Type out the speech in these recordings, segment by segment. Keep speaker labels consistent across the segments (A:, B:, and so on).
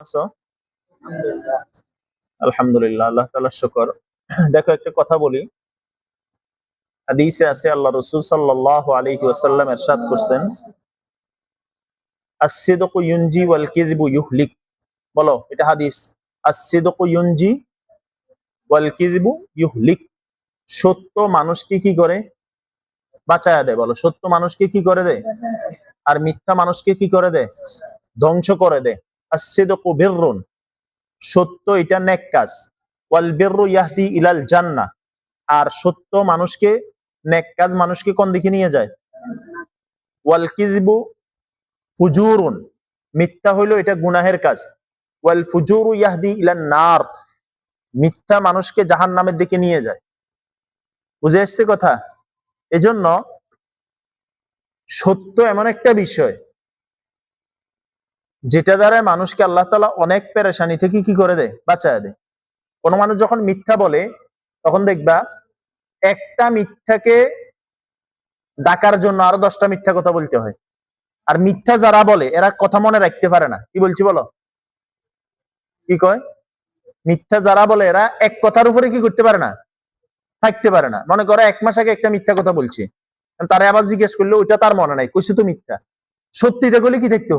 A: আছো? আলহামদুলিল্লাহ, আল্লাহ তাআলার শুকর। দেখো একটা কথা বলি, হাদিসে আছে আল্লাহ রাসূল সাল্লাল্লাহু আলাইহি ওয়াসাল্লাম ইরশাদ করছেন, আস-সিদকু ইউনজি ওয়াল কিযবু ইউহলিক। বলো, এটা হাদিস। আস-সিদকু ইউনজি ওয়াল কিযবু ইউহলিক। সত্য মানুষকে কি করে? বাঁচায়া দেয়। বলো, সত্য মানুষকে কি করে দেয়? আর মিথ্যা মানুষকে কি করে দেয়? ধ্বংস করে দেয়। আস-সিদকু বিররুন, সত্য এটা নেক কাজ। ওয়াল বিররু ইয়াহদি ইলাল জান্নাহ, আর সত্য মানুষকে, নেক কাজ মানুষকে কোন দিকে নিয়ে যায়? ওয়াল কিযবু ফুজুরুন, মিথ্যা হইলো এটা গুনাহের কাজ। ওয়াল ফুজুরু ইয়াহদি ইলান নার, মিথ্যা মানুষকে জাহান্নামের দিকে নিয়ে যায়। বুঝে আসছে কথা? এজন্য সত্য এমন একটা বিষয় যেটা দ্বারা মানুষকে আল্লাহ তাআলা অনেক পেরেশানি থেকে কি করে দেয়? বাঁচায় দেয়। কোন মানুষ যখন মিথ্যা বলে, তখন দেখবা একটা মিথ্যাকে ডাকার জন্য আরো 10টা মিথ্যা কথা বলতে হয়। আর মিথ্যা যারা বলে এরা কথা মনে রাখতে পারে না। কি বলছি বলো? কি কয়? মিথ্যা যারা বলে এরা এক কথার উপরে কি করতে পারে না? থাকতে পারে না। মনে করো 1 মাস আগে একটা মিথ্যা কথা বলছে, তারা আবার জিজ্ঞেস করলে ওইটা তার মনে নাই, কইছে তো মিথ্যা। সত্যিটা বলে কি থাকতো?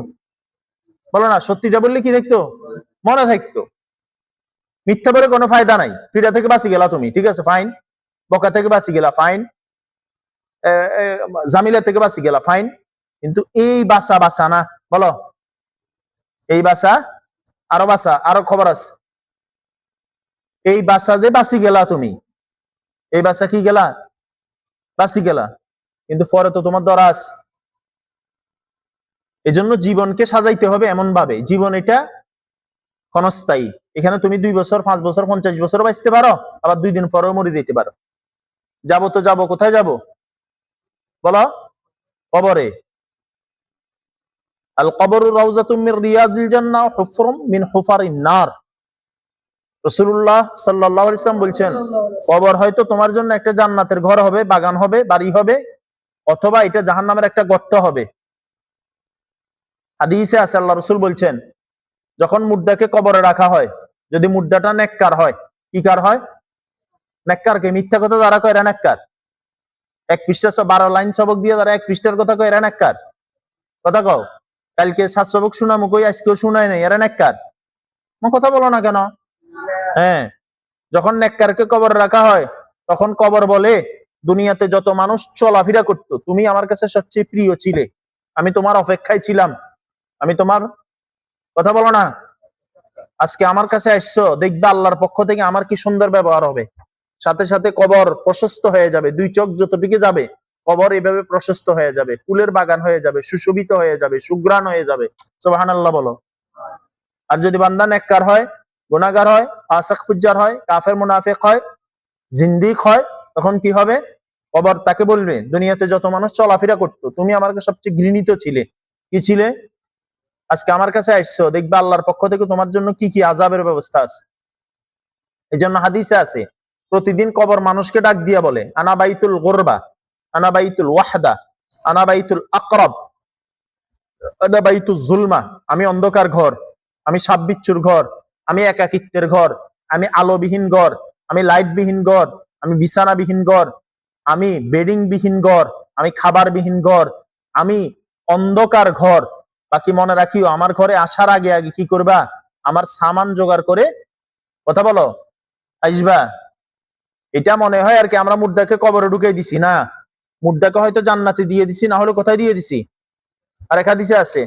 A: বলো না, সত্যিটা বললে কি থাকতো? মনে থাকতো। মিথ্যা বলে কোনো ফায়দা নাই। ফিরা থেকে বাঁচি গেলা তুমি, ঠিক আছে, ফাইন। বকা থেকে বাঁচি গেলা, ফাইন। জামিলা থেকে বাঁচি গেলা, ফাইন। কিন্তু এই বাসা বাসা না। বলো, এই বাসা আরো বাসা, আরো খবর আছে। এই বাসা যে বাঁচি গেলা তুমি, এই বাসা কি গেলা? বাঁচি গেলা, কিন্তু পরে তো তোমার ধরা আছে। এজন্য জীবনকে সাজাইতে হবে এমন ভাবে, জীবন এটা ক্ষণস্থায়ী। এখানে তুমি 2 বছর, 5 বছর, 50 বছর বাঁচতে পারো, আবার 2 দিন পরেও মরে যেতে পারো। যাবো তো যাবো, কোথায় যাবো বলো? কবরে। আল কবরু রাউযাতুম মির রিয়াজিল জান্নাহ ওয়া হুফরুম মিন হুফারিন নার। রাসূলুল্লাহ সাল্লাল্লাহু আলাইহি ওয়াসাল্লাম বলছেন, কবর হয়তো তোমার জন্য একটা জান্নাতের ঘর হবে, বাগান হবে, বাড়ি হবে, অথবা এটা জাহান্নামের একটা গর্ত হবে। হাদিসে আছে আল্লাহ রাসূল বলছেন, যখন মুর্দাকে কবরে রাখা হয়, যদি মুর্দাটা নেককার হয়, কি কার হয়? নেককারকে। মিথ্যা কথা যারা কয় এরা নেককার। 1 পৃষ্ঠা 12 লাইন সবক দিয়ে যারা 1 পৃষ্ঠার কথা কয় এরা নেককার। কথা কও, কালকে 7 সবক শোনামু কই, আজকেও শোনায় নাই, এরা নেককার। কথা বলো না কেন? হ্যাঁ, যখন নেককারকে কবরে রাখা হয়, তখন কবর বলে, দুনিয়াতে যত মানুষ চলাফেরা করতো, তুমি আমার কাছে সবচেয়ে প্রিয় ছিলে, আমি তোমার অপেক্ষায় ছিলাম, আমি তোমার, কথা বলো না, আজকে আমার কাছে আসছো, দেখবে আল্লাহর পক্ষ থেকে আমার কি সুন্দর ব্যবহার হবে। সাথে সাথে কবর প্রশস্ত হয়ে যাবে, 2 চোখ যতটুকু যাবে কবর এইভাবে প্রশস্ত হয়ে যাবে, ফুলের বাগান হয়ে যাবে, সুশোভিত হয়ে যাবে, সুঘ্রাণ হয়ে যাবে। সুবহানাল্লাহ বলো। আর যদি বান্দা নেককার হয়, গুনাহগার হয়, ফাসিক ফুজ্জার হয়, কাফের মুনাফিক হয়, জিন্দিক হয়, তখন কি হবে? কবর তাকে বলবে, দুনিয়াতে যত মানুষ চলাফেরা করতো, তুমি আমার কাছে সবচেয়ে ঘৃণিত ছিলে। কি ছিলে? আজকে আমার কাছে আসছো, দেখবে আল্লাহর পক্ষ থেকে তোমার জন্য কি কি আযাবের ব্যবস্থা আছে। এই জন্য হাদিসে আছে, প্রতিদিন কবর মানুষকে ডাক দিয়া বলে, আনা বাইতুল গুরবা, আনা বাইতুল ওয়াহদা, আনা বাইতুল আকরাব, আনা বাইতুল জুলমা। আমি অন্ধকার ঘর, আমি সাপ বিচ্ছুর ঘর, আমি একাকিত্বের ঘর, আমি আলোবিহীন ঘর, আমি লাইটবিহীন ঘর, আমি বিছানাবিহীন ঘর, আমি বেডিং বিহীন ঘর, আমি খাবারবিহীন ঘর, আমি অন্ধকার ঘর। বাকি মনে রাখিও, আমার ঘরে আসার আগে আগে কি করবা? আমার সামান জোগাড় করে, কথা বলো, আসবা। এটা মনে হয় আর কি আমরা মুর্দাকে কবরে ঢুকিয়ে দিছি না, মুর্দাকে হয়তো জান্নাতে দিয়ে দিছি, না হলে কোথায় দিয়ে দিছি? আর এক হাদিসে আছে,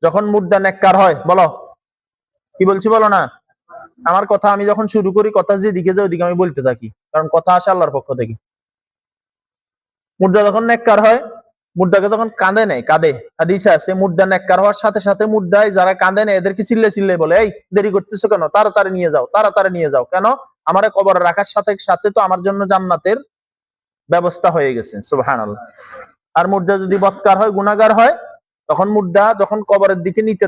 A: যখন মুর্দা নেককার হয়, বলো কি বলছি বলো না। আমার কথা আমি যখন শুরু করি, কথা যেদিকে যায় ওদিকে আমি বলতে থাকি, কারণ কথা আসে আল্লাহর পক্ষ থেকে। মুর্দা যখন নেককার হয়, মুর্দাকে তখন কাঁদে নেয়, কাঁদে। হাদিসে আছে, মুর্দা নেককার হওয়ার সাথে সাথে মুর্দায় যারা কাঁদে নেয় এদেরকে চিল্লে চিল্লে বলে, এই দেরি করতেছো কেন, তাড়াতাড়ি নিয়ে যাও, তাড়াতাড়ি নিয়ে যাও। কেন? আমারে কবরে রাখার সাথে সাথে তো আমার জন্য জান্নাতের ব্যবস্থা হয়ে গেছে। সুবহানাল্লাহ। আর মুর্দা যদি বদকার হয়, গুনাহগার হয়, তখন মুর্দা যখন কবরের দিকে নিতে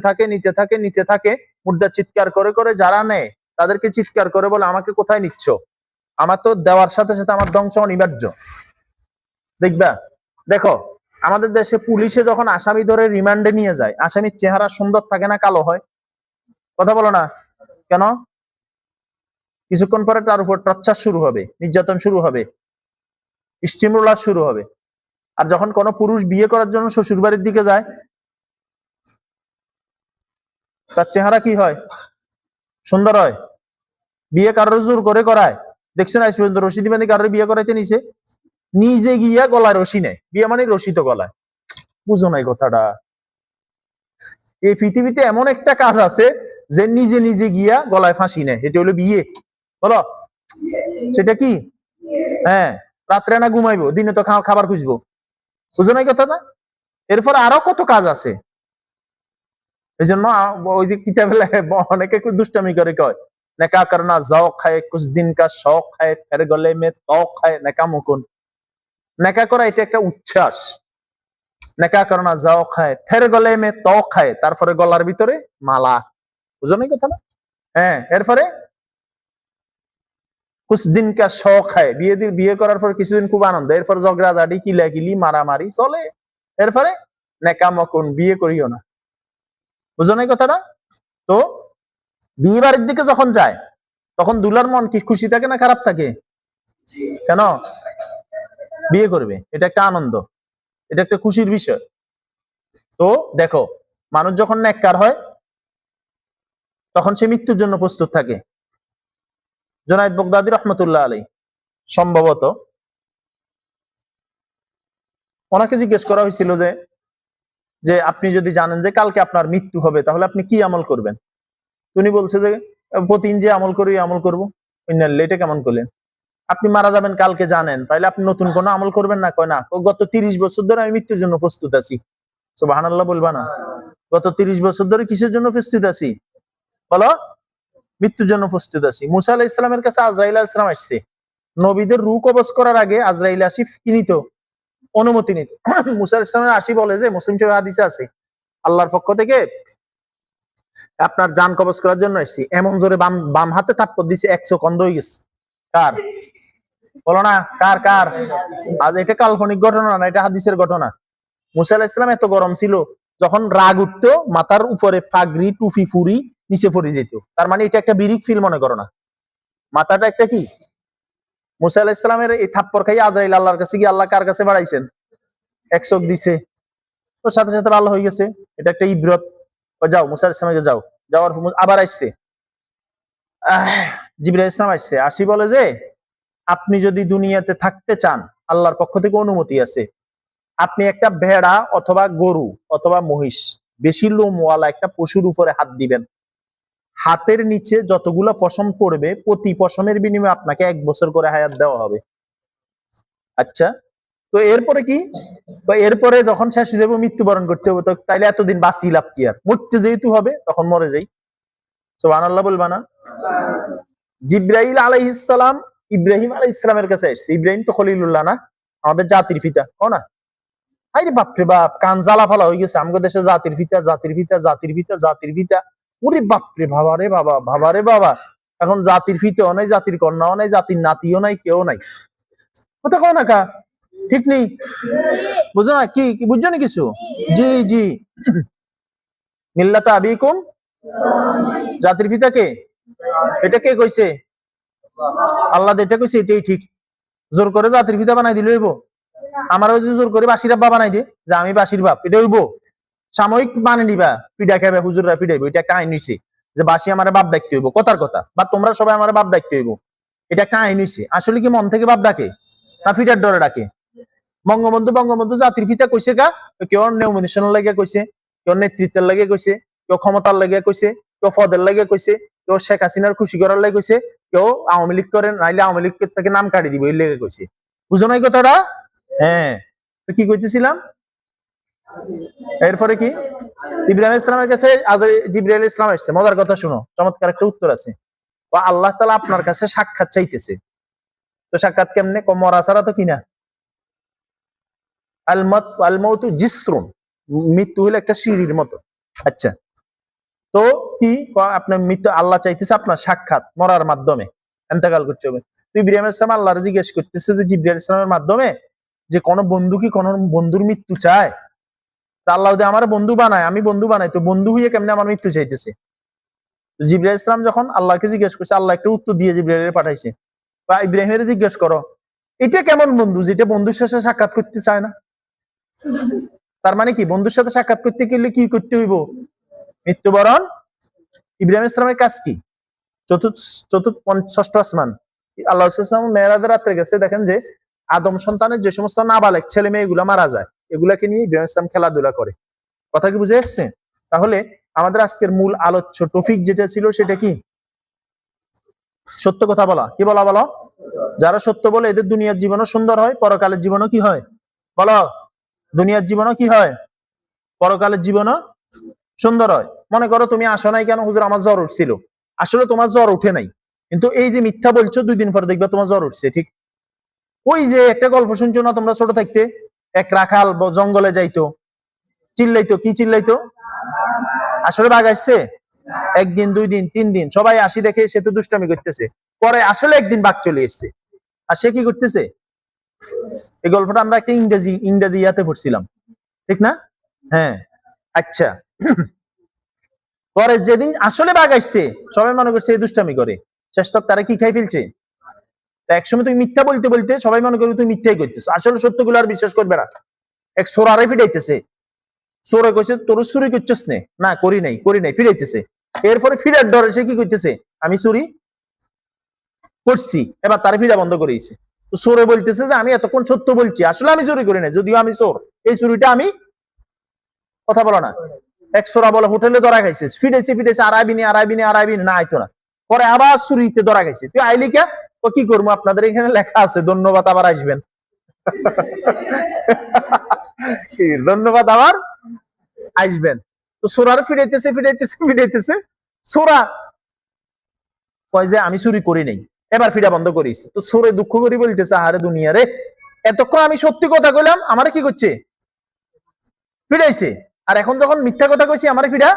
A: থাকে, মুর্দা চিৎকার করে করে যারা নেয় তাদেরকে চিৎকার করে বলে, আমাকে কোথায় নিচ্ছ? আমার তো দেওয়ার সাথে সাথে আমার ধ্বংস অনিবার্য। দেখবা, দেখো আমাদের দেশে পুলিশে যখন আসামি ধরে রিমান্ডে নিয়ে যায়, আসামির চেহারা সুন্দর থাকে না কালো হয়? কথা বলো না কেন? কিছুক্ষণ পরে তার উপর টর্চার শুরু হবে, নির্যাতন শুরু হবে, স্টিম রোলার শুরু হবে। আর যখন কোনো পুরুষ বিয়ে করার জন্য শ্বশুর বাড়ির দিকে যায়, তার চেহারা কি হয়? সুন্দর হয়। বিয়ে কারোর জোর করে করায়? দেখছেন আজ পর্যন্ত রশিদি বান্ধি কারোর বিয়ে করাইতে নিছে? নিজে গিয়া গলায় রশি নেয়। বিয়ে মানে রশি তো গলায়। বুঝো নাই কথাটা? এই পৃথিবীতে এমন একটা কাজ আছে যে নিজে নিজে গিয়া গলায় ফাঁসি নেয়, এটা হলো বিয়ে। বলো সেটা কি? হ্যাঁ, রাত্রে না ঘুমাইবো, দিনে তো খাবার খুঁজবো। বুঝো নাই কথাটা? এরপর আরো কত কাজ আছে। এই জন্য ওই যে কিতাবে অনেকে দুষ্টামি করে কয় নেকা করনা জৌক খায়, কুছ দিন কা শখ খায়, ফের গলে মে তক খায়, নেকা মুকুন। নেকা করা এটা একটা উচ্ছ্বাস। নেকা করনা জৌক খায়, ফের গলে মে তক খায়, তারপরে গলার ভিতরে মালা। বুঝো নাই কথা না? হ্যাঁ, এরপরে কুছ দিন কা শখ খায়, বিয়ে করার পর কিছুদিন খুব আনন্দ, এরপর ঝগড়াঝাটি, কিলাকিলি, মারামারি চলে। এরপরে নেকা মকুন, বিয়ে করিও না। বুঝো নাই কথাটা? তো বিয়ে বাড়ির দিকে যখন যায় তখন দুলার মন কি খুশি থাকে না খারাপ থাকে? কেন? বিয়ে করবে, এটা একটা আনন্দ, এটা একটা খুশির বিষয়। তো দেখো, মানুষ যখন নেককার হয় তখন সে মৃত্যুর জন্য প্রস্তুত থাকে। জুনায়েদ বাগদাদী রহমতুল্লাহ আলাইহি সম্ভবত ওনাকে জিজ্ঞেস করা হয়েছিল যে আপনি যদি জানেন যে কালকে আপনার মৃত্যু হবে তাহলে আপনি কি আমল করবেন? উনি বলছে যে প্রতিদিন যে আমল করি আমল করবো। এটা কেমন করলেন? আপনি মারা যাবেন কালকে জানেন, তাহলে আপনি নতুন কোনো আমল করবেন না? কয় না, গত 30 বছর ধরে আমি মৃত্যুর জন্য প্রস্তুত আছি। সুবহানাল্লাহ বলবা না? গত 30 বছর ধরে কিসের জন্য প্রস্তুত আছি? বলো। মৃত্যুর জন্য প্রস্তুত আছি। মুসা আলাইহিস সালামের কাছে আজরাইল আলাইহিস সালাম আসছে। নবীদের রূহ কবজ করার আগে আজরাইল আসি কি নিত? অনুমতি নিত। মুসা আলাইহিস সালামের আসি বলে যে, মুসলিম শরীফে হাদিসে আছে, আল্লাহর পক্ষ থেকে আপনার জান কবজ করার জন্য আসছি। এমন জোরে বাম হাতে থাপ্পড় দিছে, 1 চোখ অন্ধ হয়ে গেছে। কার? বলো না, কার কার? আজ এটা কাল্পনিক ঘটনা না, এটা হাদিসের ঘটনা। মুসা আলাইহিস সালাম এত গরম ছিল, যখন রাগ উঠতো মাথার উপরে পাগড়ি টুপি ফুরি নিচে পড়ে যেত। তার মানে এটা একটা বিরিক ফিল মনে করো না, মাথাটা একটা কি। মুসা আলাইহিস সালামের এই থাপ্পড় খাই আজরাইল আল্লাহর কাছে গিয়ে, আল্লাহ কার কাছে বাড়াইছেন? 1 চোখ দিছে, তো সাথে সাথে ভালো হয়ে গেছে। এটা একটা ইবরত। যাও মুসা আলাইহিস সালামকে যাও। যাওয়ার আবার আসছে জিবরাইল আলাইহিস সালাম আসছে, আসি বলে যে আপনি যদি দুনিয়াতে থাকতে চান আল্লাহর পক্ষ থেকে অনুমতি আছে। আপনি একটা ভেড়া অথবা গরু অথবা মহিষ, বেশি লোমওয়ালা একটা পশুর উপরে হাত দিবেন। হাতের নিচে যতগুলো পশম পড়বে প্রতি পশমের বিনিময়ে আপনাকে 1 বছর করে হায়াত দেওয়া হবে। আচ্ছা, তো এরপরে কি? এরপরে যখন শেষ হয়ে যাবে, মৃত্যুবরণ করতে হবে, তো তাইলে এতদিন বাঁচি লাভ কি? আর মরতে যেহেতু হবে তখন মরে যাই। সুবহানাল্লাহ বলবা না? জিবরাইল আলাইহিস সালাম ইব্রাহিম আলাইহিস সালামের কাছে আসছে। ইব্রাহিম তো খলিলুল্লাহ না, আমাদের জাতির পিতা, ও না? আরে বাপরে বাপ, কান জ্বালা ফালা হয়ে গেছে। আমাদের দেশে জাতির পিতা, জাতির পিতা, জাতির পিতা, জাতির পিতা। ওরে বাপরে বাবা রে বাবা, বাবা রে বাবা। এখন জাতির পিতাও নাই, জাতির কন্যাও নাই, জাতির নাতিও নাই, কেউ নাই। কথা কও না কা? ঠিক নেই? বুঝো না কি? বুঝছো না কিছু? জি জি। মিল্লাতা আবিকুম, জাতির পিতা কে? এটা কে কইছে? আল্লাহ এটা কইছে, এটাই ঠিক। জোর করে জাতির পিতা বানাই দিলে হইব? আমারও যদি জোর করে বাসির আব্বা বানাই দিয়ে যে আমি বাসির বাপ, এটা হইব? সাময়িক মানে নিবা, পিঠা খাবে, হুজুররা পিঠাইবো, এটা একটা আইন হইছে যে বাসি আমার বাপ ডাকতে হইব, কথার কথা, বা তোমরা সবাই আমার বাপ ডাকতে হইব, এটা একটা আইন হইছে। আসলে কি মন থেকে বাপ ডাকে না ফিটার ডরে ডাকে? বঙ্গবন্ধু জাতির পিতা কইছে কা? কেউ নমিনেশনের লাগে কইছে, কেউ নেতৃত্বের লাগে কইছে, কেউ ক্ষমতার লাগে কইছে, কেউ পদের লাগে কইছে, কেউ শেখ হাসিনার খুশি করার লাগে কইছে, কেউ আওয়ামী লীগ করেন নাইলে আওয়ামী লীগ থেকে নাম কাটি দিব এই লেগে কইছে। বুঝো নাই কথাটা? হ্যাঁ, তো কি কইতেছিলাম? এরপরে কি? ইব্রাহিম ইসলামের কাছে জিবরাইল ইসলাম আসছে। মজার কথা শুনো, চমৎকার একটা উত্তর আছে। আল্লাহ তাআলা আপনার কাছে সাক্ষাৎ চাইতেছে। তো সাক্ষাৎ কেমনে? মরা ছাড়া তো কিনা। আল মাউতু জিসরুন, মৃত্যু হলো একটা সিঁড়ির মতো। আচ্ছা, তো কি আপনার মৃত্যু? আল্লাহ চাইতেছে আপনার সাক্ষাৎ মরার মাধ্যমে, ইন্তেকাল করতে হবে। তো ইব্রাহিম ইসলাম আল্লাহর জিজ্ঞেস করতেছে যে জিবরাইল ইসলামের মাধ্যমে যে কোন বন্ধু কি কোন বন্ধুর মৃত্যু চায়? তা আল্লাহ যদি আমার বন্ধু বানায়, আমি বন্ধু বানাই, তো বন্ধু হইয়া কেমনে আমার মৃত্যু চাইতেছে? জিবরাইল ইসলাম যখন আল্লাহকে জিজ্ঞেস করছে, আল্লাহ একটা উত্তর দিয়ে জিবরাইলের পাঠাইছে, বা ইব্রাহিমের জিজ্ঞেস করো এটা কেমন বন্ধু যেটা বন্ধুর সাথে সাক্ষাৎ করতে চায় না। তার মানে কি, বন্ধুর সাথে সাক্ষাৎ করতে গেলে কি করতে হইব? মৃত্যুবরণ। ইব্রাহিম ইসলামের কাজ কি? ষষ্ঠ আসমান, আল্লাহ মেরাজের রাত্রে গেছে, দেখেন যে আদম সন্তানের যে সমস্ত নাবালেক ছেলে মেয়ে এগুলা মারা যায়, এগুলাকে নিয়ে ইব্রাহিম ইসলাম খেলাধুলা করে। কথা কি বুঝে আসছে? তাহলে আমাদের আজকের মূল আলোচ্য টপিক যেটা ছিল সেটা কি? সত্য কথা বলা। কি বলা? বলো। যারা সত্য বলে এদের দুনিয়ার জীবনও সুন্দর হয়, পরকালের জীবনও কি হয়? বলো। দুনিয়ার জীবনও কি হয়, পরকালের জীবনও সুন্দর হয়। মনে করো তুমি আসো নাই কেন? হুজুর আমার জ্বর উঠছিল। আসলে তোমার জ্বর উঠে নাই, কিন্তু এই যে মিথ্যা বলছো 2 দিন পরে দেখবে তোমার জ্বর উঠছে। ঠিক ওই যে একটা গল্প শুনছো না তোমরা ছোট থাকতে, এক রাখাল জঙ্গলে যাইতো, চিল্লাইতো। কি চিল্লাইতো? আসলে বাঘ আসছে। 1 দিন 2 দিন 3 দিন সবাই আসি দেখে সে তো দুষ্টামি করতেছে, পরে আসলে একদিন বাঘ চলে এসছে, আর সে কি করতেছে? এই গল্পটা আমরা একটা ইংরেজি ইয়াতে পড়ছিলাম, ঠিক না? হ্যাঁ। আচ্ছা, পরে যেদিন আসলে বাঘ আসছে সবাই মনে করছে এই দুষ্টামি করে, শেষ তক তারা কি খাই ফেলছে। একসময় তুমি মিথ্যা বলতে বলতে সবাই মনে করবে তুমি মিথ্যাই করতেছো, আসলে সত্যগুলো আর বিশ্বাস করবে না। এক সোরারে ফিরাইতেছে, সোরে কইছে তোর চুরি করছিস না? করি নাই ফিরাইতেছে। এরপরে ফিরার ডরে সে কি করতেছে? আমি চুরি করছি, এবার তার ফিরা বন্ধ করেছে। তো সোরে বলতেছে যে আমি এতক্ষণ সত্য বলছি, আসলে আমি চুরি করি না, যদিও আমি চোর, এই চুরিটা আমি। কথা বলো না। এক সোরা বলে হোটেলে ধরা খাইছে, ফিরেছে আড়াইবিনি না আইতো না, পরে আবার চুরিতে ধরা খাইছে। তুই আইলি কে? ও কি করবো, আপনাদের এখানে লেখা আছে ধন্যবাদ, আবার আসবেন। ধন্যবাদ, আবার আসবেন। তো সোরার ফিরাইতেছে। সোরা কয় যে আমি চুরি করি নাই, এবার ফিরা বন্ধ করিস। তো সোরে দুঃখ করি বলতেছে আরে দুনিয়া রে, এতক্ষণ আমি সত্যি কথা কইলাম, আমার কি করছে? ফিরাইছে। আর এখন যখন মিথ্যা কথা কইছি আমার ফিরা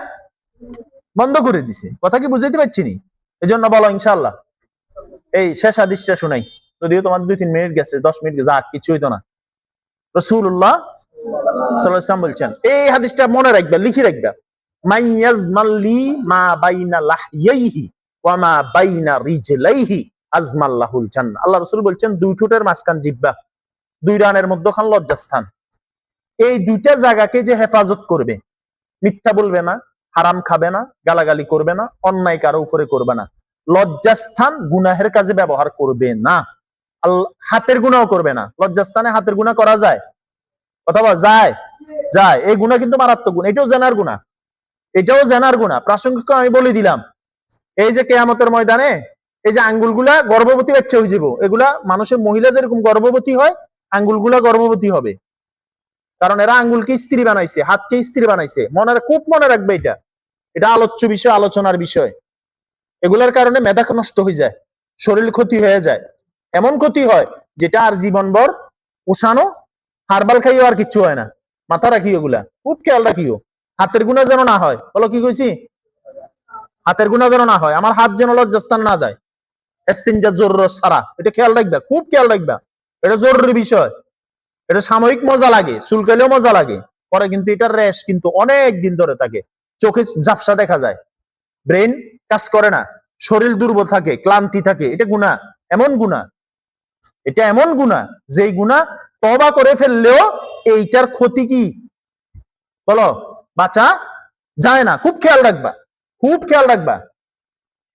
A: বন্ধ করে দিছে। কথা কি বুঝাইতে পারছি নি? এই জন্য বলো ইনশাআল্লাহ। এই শেষ হাদিসটা শুনাই, যদিও তোমার 2-3 মিনিট গেছে, 10 মিনিট গেছে, আর কিছু হইতো না। রাসূলুল্লাহ সাল্লাল্লাহু আলাইহি ওয়াসাল্লাম বলছেন, এই হাদিসটা মনে রাখবা, লিখে রাখবা, মাইয়াজমাল্লি মা বাইনা লাহইহি ওয়া মা বাইনা রিজলাইহি আজমাল্লাহুল জান্নাহ। আল্লাহ রাসূল বলছেন 2 ঠোঁটের মাঝখান জিহ্বা, 2 রানের মধ্যখান লজ্জাস্থান, এই 2টা জায়গাকে যে হেফাজত করবে, মিথ্যা বলবে না, হারাম খাবে না, গালাগালি করবে না, অন্যায় কারো উপরে করবে না, লজ্জাস্থান গুনাহের কাজে ব্যবহার করবে না, হাতের গুনাহও করবে না। লজ্জাস্থানে হাতের গুনাহ করা যায়? কথা বল, যায়? যায়। এই গুনাহ কিন্তু মারাত্মক গুনাহ, এটাও জানার গুনাহ। প্রাসঙ্গিক আমি বলে দিলাম, এই যে কিয়ামতের ময়দানে এই যে আঙ্গুলগুলা গর্ভবতী বাচ্চা হয়ে যাবো, এগুলা মানুষের মহিলাদের এরকম গর্ভবতী হয়, আঙ্গুলগুলা গর্ভবতী হবে, কারণ এরা আঙ্গুলকে স্ত্রী বানাইছে, হাতকে স্ত্রী বানাইছে। খুব মনে রাখবে, এটা আলোচ্য বিষয়, আলোচনার বিষয়। এগুলার কারণে মেধা নষ্ট হয়ে যায়, শরীর ক্ষতি হয়ে যায়, এমন ক্ষতি হয় যেটা আর জীবনভর উষানো হারবাল খাইও আর কিচ্ছু হয় না। মাথা রাখিও, এগুলা খুব খেয়াল রাখিও। হাতের গুণা যেন না হয়। বলো কি কইছি? হাতের গুণা যেন না হয়, আমার হাত যেন লজ্জাস্থান না যায়। ইস্তিনজা জরুরত ছাড়া, এটা খেয়াল রাখবা, খুব খেয়াল রাখবা। এটা জরুরি বিষয়। এটা সাময়িক মজা লাগে, চুলকালেও মজা লাগে, পরে কিন্তু এটার রেশ কিন্তু অনেক দিন ধরে থাকে। চোখে ঝাপসা দেখা যায়, ব্রেন কাজ করে না, শরীর দুর্বল থাকে, ক্লান্তি থাকে। এটা গুনাহ, এমন গুনাহ, এটা এমন গুনাহ যেই গুনাহ তওবা করে ফেললেও এইটার ক্ষতি কি বলো, বাঁচা যায় না। খুব খেয়াল রাখবা,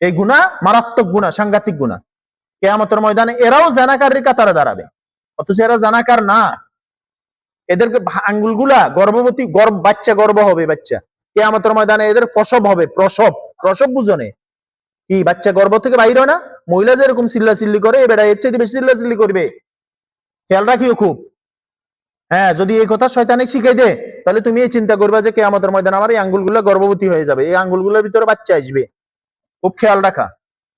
A: এই গুনাহ মারাত্মক গুনাহ, সাংঘাতিক গুনাহ। কিয়ামতের ময়দানে এরাও জানাকারীর কাতারে দাঁড়াবে, অথচ এরা জানাকার না। এদেরকে আঙ্গুলগুলা গর্ভবতী, বাচ্চা গর্ভ হবে, বাচ্চা কিয়ামতের ময়দানে এদের প্রসব হবে। প্রসব বুঝনে কি, বাচ্চা গর্ভ থেকে বাইরে হয় না? মহিলা যেরকম চিল্লাচিল্লি করে, এবার এর চাইতে বেশি চিল্লাচিল্লি করবে। খেয়াল রাখিও খুব। হ্যাঁ, যদি এই কথা শয়তানে শিখাই দে, তাহলে তুমি এই চিন্তা করবে যে কিয়ামতের ময়দানে আমার এই আঙ্গুলগুলা গর্ভবতী হয়ে যাবে, এই আঙ্গুলগুলোর ভিতরে বাচ্চা আসবে। খুব খেয়াল রাখা,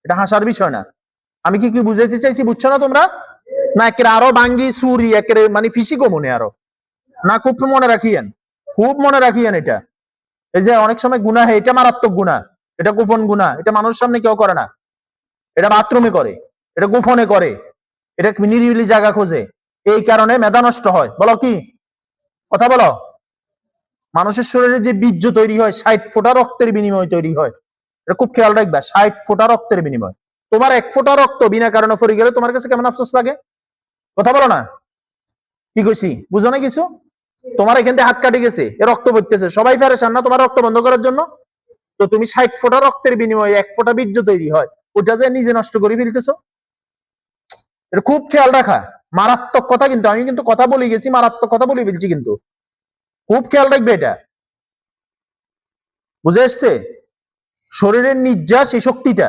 A: এটা হাসার বিষয় না। আমি কি বুঝাইতে চাইছি, বুঝছো না তোমরা? না একেবারে আরো বাঙ্গি সুরি একেবারে মানে ফিসিকো মনে আরো না? খুব মনে রাখিয়েন এটা। এই যে অনেক সময় গুনাহ, এটা মারাত্মক গুনাহ, এটা গোপন গুনাহ, এটা মানুষের সামনে কেউ করে না, এটা বাথরুমে করে, এটা গোপনে করে, এটা নিরিবিলি জায়গা খোঁজে। এই কারণে মেধা নষ্ট হয়। বলো কি? কথা বলো। মানুষের শরীরে যে বীর্য তৈরি হয়, 60 ফোঁটা রক্তের বিনিময়ে তৈরি হয়, এটা খুব খেয়াল রাখবা। 60 ফোঁটা রক্তের বিনিময়। তোমার 1 ফোঁটা রক্ত বিনা কারণে পড়ে গেলে তোমার কাছে কেমন আফসোস লাগে? কথা বলো না, কি কইছি বুঝো না কিছু? তোমার এখান থেকে হাত কাটে গেছে, এ রক্ত পড়তেছে, সবাই পেরেশান না তোমার রক্ত বন্ধ করার জন্য? তো তুমি 60 ফোঁটা রক্তের বিনিময়ে 1 ফোঁটা বীর্য তৈরি হয়, ওটা যে নিজে নষ্ট করে ফেলতেছো। এটা খুব খেয়াল রাখা, মারাত্মক কথা। কিন্তু আমি কিন্তু কথা বলে গেছি, মারাত্মক কথা বলে ফেলছি, কিন্তু খুব খেয়াল রাখবে এটা। বুঝে এসছে? শরীরের নির্যাস এই শক্তিটা,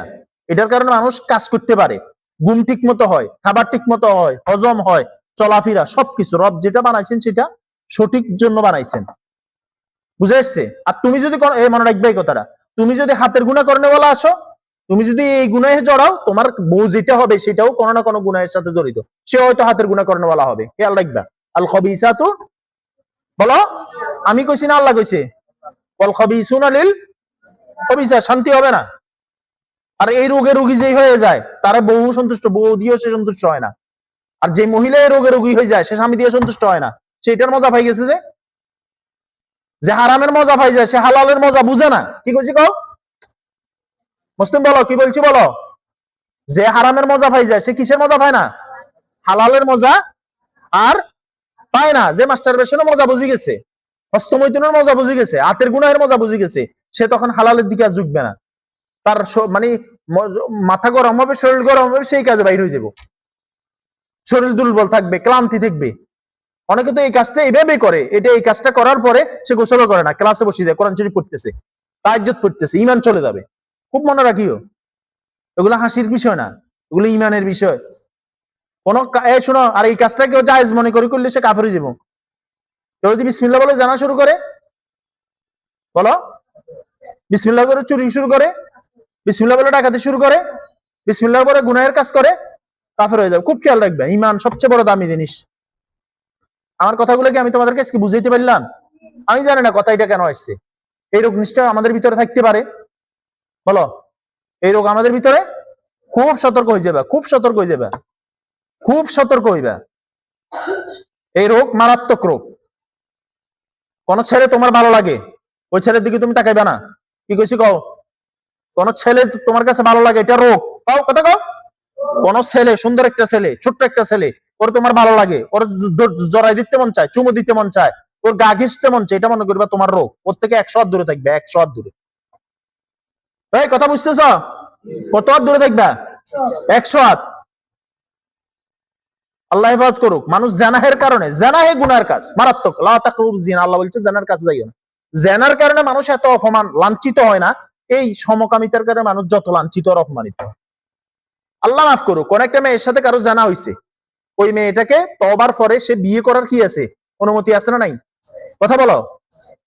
A: এটার কারণে মানুষ কাজ করতে পারে, ঘুম ঠিক মতো হয়, খাবার ঠিক মতো হয়, হজম হয়, চলাফেরা সবকিছু রব যেটা বানাইছেন সেটা সঠিক জন্য বানাইছেন। বুঝে এসছে? আর তুমি যদি মনে রাখবে এই কথাটা, তুমি যদি হাতের গুনাহ করনে বলা আসো, তুমি যদি এই গুনাহে জড়াও, তোমার বউ যেটা হবে সেটাও কোনো না কোনো গুনাহের সাথে জড়িত, সে হয়তো হাতের গুনাহ করনে বলা হবে। খেয়াল রাখবা। আল খবিসাতু, বলো আমি কইছি না আল্লাহ কইছে? ওয়াল খবিসুনা লিল খবিসা, শান্তি হবে না। আর এই রোগে রোগী যেই হয়ে যায় তারা বউ সন্তুষ্ট, বউ দিয়েও সে সন্তুষ্ট হয় না। আর যে মহিলা এই রোগে রোগী হয়ে যায় সে স্বামী দিয়ে সন্তুষ্ট হয় না। সেটার মজা পাই গেছে, যে হারামের মজা পাই যায় সে হালালের মজা বুঝে না। কি কইছি কও মুসলিম, বলো কি বলছি বলো। যে হারামের মজা পাই যায় সে কিসের মজা পায় না? হালালের মজা আর পায় না। যে মাস্টার বেশনের মজা বুঝে গেছে, হস্তমৈথুনের মজা বুঝে গেছে, হাতের গুনাহের মজা বুঝে গেছে, সে তখন হালালের দিকে আর ঝুঁকবে না। তার মানে মাথা গরম হবে, শরীর গরম হবে, সেই কাজে বাইর হয়ে যাব। শরীর দুর্বল থাকবে, ক্লান্তি থাকবে। অনেকে তো এই কাজটা এইভাবেই করে, এটা এই কাজটা করার পরে সে গোসলও করে না, ক্লাসে বসিয়ে দেয়, কোরআন শরীফ পড়তেছে, তাহাজ্জুদ পড়তেছে, ইমান চলে যাবে। খুব মনে রাখিও, এগুলো হাসির বিষয় না, এগুলো ইমানের বিষয়। কোন শোনো, আর এই কাজটা কেউ জায়েজ মনে করে করলে সে কাফের হয়ে যাবে। কেউ যদি বিসমিল্লাহ বলে জানা শুরু করে, বলো বিসমিল্লাহ করে চুরি শুরু করে, বিসমিল্লাহ বলে ডাকাতি শুরু করে, বিসমিল্লাহ বলে গুনাহের কাজ করে, কাফের হয়ে যাবে। খুব খেয়াল রাখবে, ইমান সবচেয়ে বড় দামি জিনিস। আমার কথাগুলো কি আমি তোমাদের কাছে বুঝাইতে পারলাম? আমি জানি না কথা এটা কেন আসছে। এই রোগ নিশ্চয় আমাদের ভিতরে থাকতে পারে, বলো এই রোগ আমাদের ভিতরে। খুব সতর্ক হয়ে যাবে, খুব সতর্ক হয়ে যাবে, খুব সতর্ক হইবা। এই রোগ মারাত্মক রোগ। কোন ছেলে তোমার ভালো লাগে, ওই ছেলের দিকে তুমি তাকাইবে না। কি কইছি কও? কোন ছেলে তোমার কাছে ভালো লাগে, এটা রোগ। কও কথা কও। কোন ছেলে, সুন্দর একটা ছেলে, ছোট্ট একটা ছেলে, ওর তোমার ভালো লাগে, ওর জড়াই দিতে মন চায়, চুমু দিতে মন চায়, ওর গা ঘিঁচতে মন চায়, এটা মনে করবা তোমার রোগ। ওর থেকে 100 হাত দূরে থাকবে, 100 হাত দূরে। এই কথা বুঝতেছ? কত হাত দূরে থাকবা? 100 হাত। আল্লাহ হেফাজত করুক। মানুষ জানাহের কারণে, জানাহে গুনার কাজ মারাত্মক, লা তাকরুবু জিনা, আল্লাহ বলছে জানার কাছে যাইও না। জানার কারণে মানুষ এত অপমান লাঞ্ছিত হয় না, এই সমকামিতার কারণে মানুষ যত লাঞ্ছিত আর অপমানিত। আল্লাহ মাফ করুক, কোন একটা মেয়ের সাথে কারো জানা হইছে, ওই মেয়েটাকে তওবার পরে সে বিয়ে করার কি আছে, অনুমতি আছে না নাই? কথা বলো।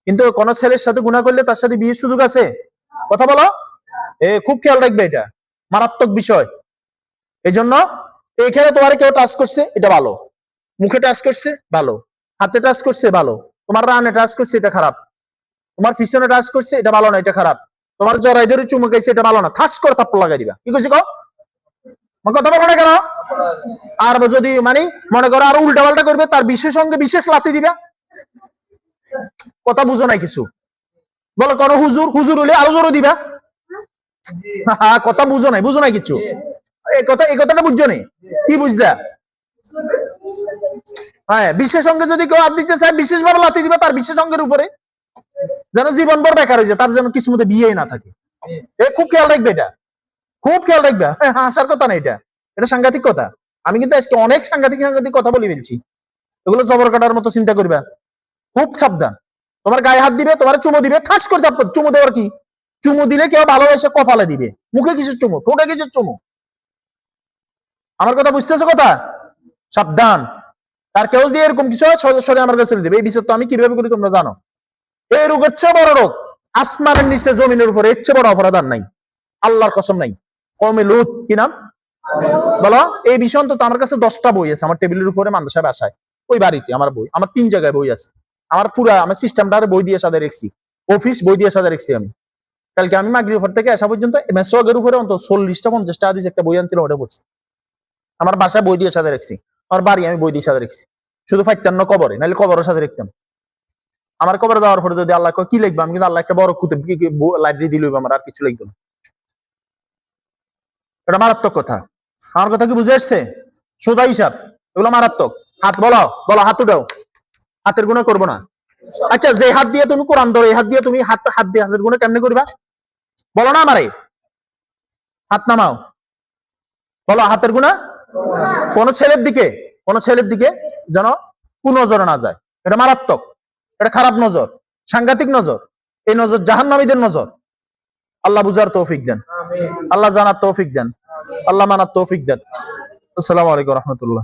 A: কিন্তু কোন ছেলের সাথে গুনাহ করলে তার সাথে বিয়ের সুযোগ আছে? কথা বলো। খুব খেয়াল রাখবে, এটা মারাত্মক বিষয়। এই জন্য এখানে তোমার কেউ টাচ করছে, এটা ভালো, মুখে টাচ করছে ভালো, হাতে টাচ করছে ভালো, তোমার রানে টাচ করছে এটা খারাপ, তোমার পিছনে টাচ করছে এটা ভালো না, এটা খারাপ, তোমার জড়াই ধরে চুমু খাইছে এটা ভালো না, ঠাস করে থাপ্পড় লাগাই দিবা। কি কইছি কও? কথা বলো না কেন? আর যদি মানে মনে করো আরো উল্টা পাল্টা করবে, তার বিশেষ সঙ্গে বিশেষ লাথি দিবা। কথা বুঝো নাই কিছু? বলো কোন হুজুর, হুজুর হলে আরো জোরে দিবা। কথা বুঝো নাই, বুঝো নাই কিছু? এই কথাটা বুঝছো নি? কি বুঝলা? হ্যাঁ, বিশেষ অঙ্গে যদি কেউ হাত দিতে চায়, বিশেষ ভাবে লাথি দিবা তার বিশেষ অঙ্গের উপরে, যেন জীবনভর বেকার হয়ে যায়, তার যেন কিসমতে বিয়েই না থাকে। খুব খেয়াল রাখবে এটা, খুব খেয়াল রাখবে। হাসার কথা না, এটা সাংঘাতিক কথা। আমি কিন্তু আজকে অনেক সাংঘাতিক সাংঘাতিক কথা বলে ফেলছি, এগুলো জবর কাটার মতো চিন্তা করবা। খুব সাবধান। তোমার গায়ে হাত দিবে, তোমার চুমু দিবে, ঠাস করে চাপ। চুমু দেওয়ার কি? চুমু দিলে কেউ ভালোবাসে কপালে দিবে, মুখে কিসের চুমু, ঠোঁটে কিসের চুমু? আমার কথা বুঝতেছো? কথা সাবধান। আর কেউ যদি এরকম কিছু হয় সরাসরি আমার কাছে চলে দেবে। এই বিচার তো আমি কিভাবে করি তোমরা জানো। এই রোগ হচ্ছে বড় রোগ, আসমানের নিচে জমিনের উপরে এর চেয়ে বড় অপরাধ আর নাই, আল্লাহর কসম নাই। কওমে লূত, কি নাম বলো? এই বিষয় অন্তত আমার কাছে 10টা বই আছে আমার টেবিলের উপরে, মাদ্রাসায় বাসায়, ওই বাড়িতে আমার বই, আমার 3 জায়গায় বই আছে। আমার পুরা আমার সিস্টেমটা বই দিয়ে সাজা রেখেছি, অফিস বই দিয়ে সাজা রেখেছি। আমি কালকে আমি মাগরিব পর থেকে আসা পর্যন্ত মেসওয়াকের উপরে অন্তত 40টা 50টা হাদিস একটা বই আনছিলাম, ওটা পড়ছি। আমার বাসায় বই দিয়ে সাজা রাখছি, আমার বাড়ি আমি বই দিয়ে সাজা রাখছি, শুধু ফাইতান্ন কবরে, নাহলে কবরের সাথে রাখতাম। আমার কবরে দেওয়ার পরে যদি আল্লাহ কি লিখবে, আমি কিন্তু আল্লাহ একটা বড় কুতুব লাইব্রেরি দিল আমার, আর কিছু লিখবো না। এটা মারাত্মক কথা। আমার কথা কি বুঝে আসছে? সোজা হিসাব, এগুলো মারাত্মক। হাত বলো, বলো হাত উঠাও, হাতের গুণা করবো না। আচ্ছা, যে হাত দিয়ে তুমি কোরআন ধরো, এই হাত দিয়ে তুমি হাত দিয়ে হাতের গুণা কেমনে করবা? বলো না আমারে, হাত নামাও, বলো হাতের গুণা কোন ছেলের দিকে যেন কুনজরে না যায়। এটা মারাত্মক, এটা খারাপ নজর, সাংঘাতিক নজর। এই নজর জাহান্নামীদের নজর। আল্লাহ বুঝার তৌফিক দেন, আল্লাহ জানার তৌফিক দেন, আল্লাহ মানার তৌফিক দেন। আসসালামু আলাইকুম রহমতুল্লাহ।